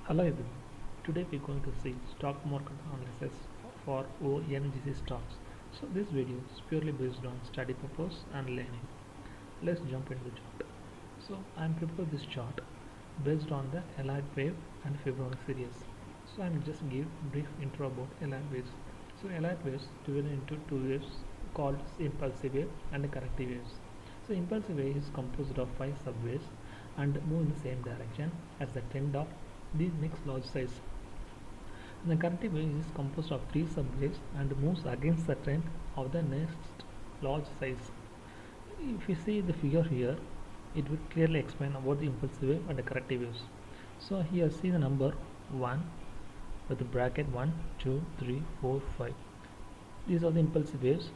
Hello everyone. Today we're going to see stock market analysis for ONGC stocks. So this video is purely based on study purpose and learning. Let's jump into the chart. So I'm prepared this chart based on the Elliott wave and Fibonacci series. So I'm just give brief intro about Elliott waves. So Elliott waves divided into two waves called impulsive wave and corrective waves. So impulsive wave is composed of 5 subwaves and move in the same direction as the trend of the next large size. The corrective wave is composed of 3 subwaves and moves against the trend of the next large size. If you see the figure here, it will clearly explain about the impulsive wave and the corrective waves. So here see the number 1 with the bracket 1, 2, 3, 4, 5. These are the impulsive waves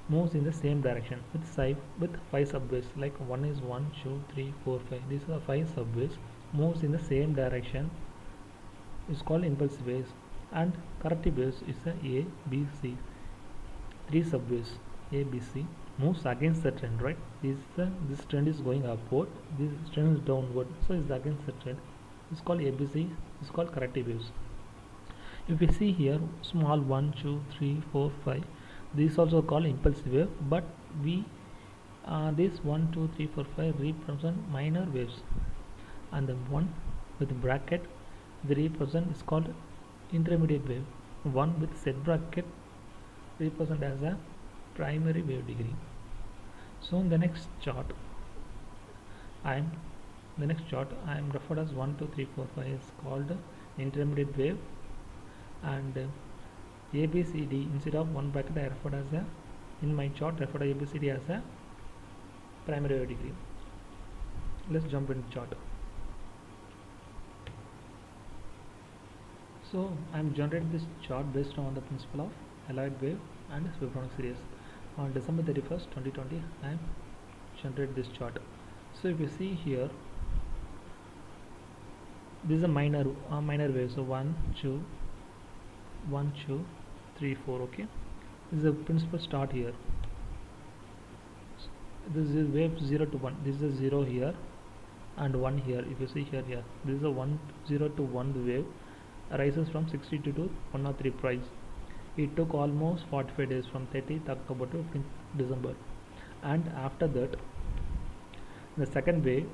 moves in the same direction with 5 subways, like 1 is 1, 2, 3, 4, 5. These are 5 subways moves in the same direction is called impulsive waves, and corrective waves is a B, C. 3 subways A, B, C moves against the trend, right? This trend is going upward, this trend is downward, so it's against the trend. It's called ABC, it's called corrective waves. If we see here small 1, 2, 3, 4, 5, this also called impulsive wave, but we this 1, 2, 3, 4, 5 represent minor waves, and the one with bracket the represent is called intermediate wave. One with set bracket represent as a primary wave degree. So in the next chart I am referred as 1, 2, 3, 4, 5 is called intermediate wave, and ABCD instead of one bracket I referred as a, in my chart referred to ABCD as a primary wave degree. Let's jump into chart. So I am generating this chart based on the principle of Elliott wave and Fibonacci series. On December 31st 2020 I am generated this chart. So if you see here, this is a minor wave. So 1, 2, 3, 4. Okay, this is a principal start here. So this is wave 0 to 1. This is a 0 here and 1 here. If you see here, this is a 0 to 1 wave rises from 62 to 103 price. It took almost 45 days from 30th October to 15th December, and after that the second wave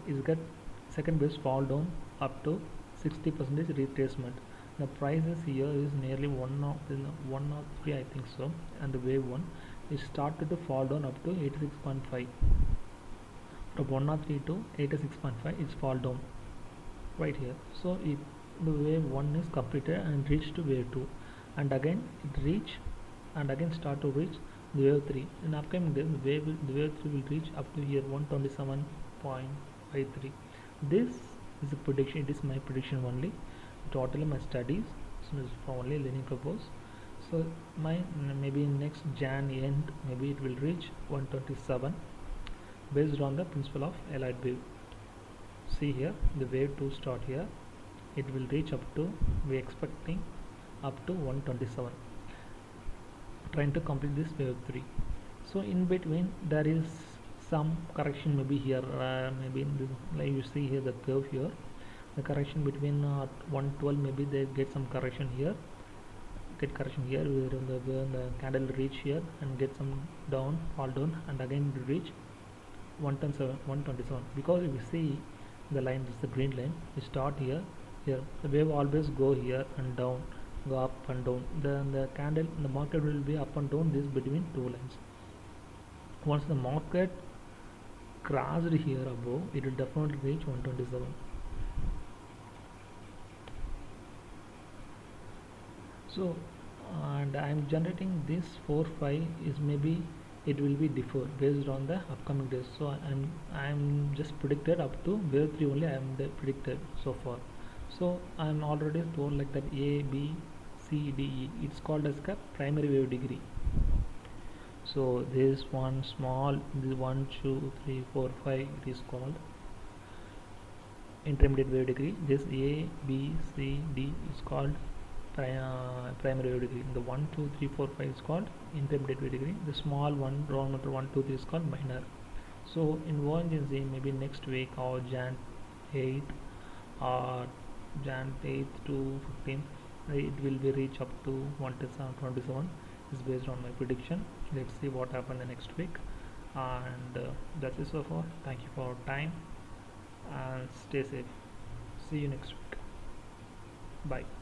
fall down up to 60% retracement. The prices here is nearly 103, I think so, and the wave 1 is started to fall down up to 86.5. From 103 to 86.5 it's fall down right here. So if the wave 1 is completed and reached to wave 2, and again it reach and again start to reach the wave 3. In upcoming days the wave 3 will reach up to here 127.53. This is a prediction, it is my prediction only, totally my studies, so it's for only learning purpose. So my maybe next Jan end maybe it will reach 127 based on the principle of Elliott wave. See here the wave 2 start here, it will reach up to, we expecting up to 127, trying to complete this wave 3. So in between there is some correction maybe here, maybe in this, like you see here the curve here, the correction between 112, maybe they get some correction here, where the candle reach here and get some fall down, and again reach 127, because if you see the line, this is the green line, we start here, the wave always go here and down, go up and down, the candle, the market will be up and down this between two lines. Once the market crossed here above, it will definitely reach 127. So and I am generating this 4, 5 is maybe it will be differ based on the upcoming days. So I'm just predicted up to wave 3 only, I am predicted so far. So I am already told like that A, B, C, D, E, it's called as a primary wave degree. So this one small, this 1, 2, 3, 4, 5, it is called intermediate wave degree. This A, B, C, D is called primary wave degree. The 1, 2, 3, 4, 5 is called intermediate wave degree. The small one, round number 1, 2, 3 is called minor. So in ONGC maybe next week or Jan 8 or Jan 8th to 15th, it will be reach up to 127 is based on my prediction. Let's see what happens the next week. And that's it so far. Thank you for your time and stay safe. See you next week. Bye.